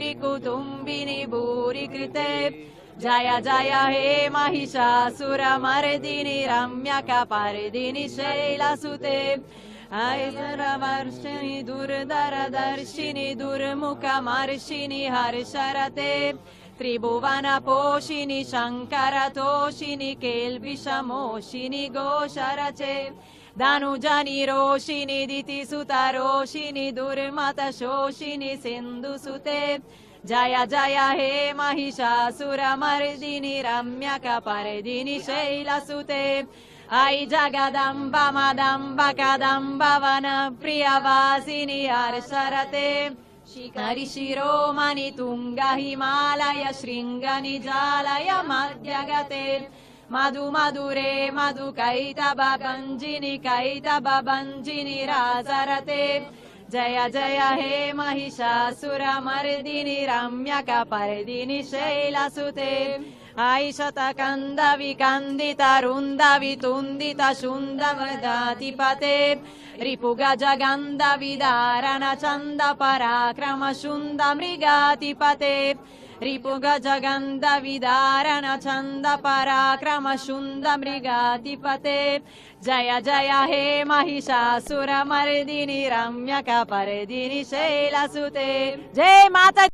भूरि कुटुम्बिनि भूरि कृते जय जय हे महिषासुरमर्दिनि रम्यकपर्दिनि शैलसुते ऐश्वर्यवर्षिणि दुर्धरदर्शिनि दुर्मुखमर्षिणि हर्षरते त्रिभुवनपोषिणि शङ्करतोषिणि केल्बिषमोषिणि घोषरचे धनुजनि रोषिणि दितिसुतरोषिणि दुर्मतशोषिणि सिन्धुसुते जय जय हे महिषासुरमर्दिनि रम्यकपर्दिनि शैलसुते ऐ जगदम्ब मदम्ब कदम्ब वनप्रियवासिनि हर्षरते हरिशिरोमणि तुङ्ग हिमालय शृङ्ग निजालय मध्यगते मधु मधुरे मधु कैतव भञ्जिनि राजरते जय जय हे महिषासुरमर्दिनि रम्यकपर्दिनि शैलसुते ऐ शतकन्द विकन्दित रुन्द वितुन्दित शुन्द वृदाधिपते रिपुगज गन्ध विदारण चन्द पराक्रम शुन्द मृगाधिपते रिपुगज गन्ध विदारण चन्द पराक्रम शुन्द मृगाधिपते जय जय हे महिषासुरमर्दिनि रम्यकपर्दिनि शैलसुते जय माता।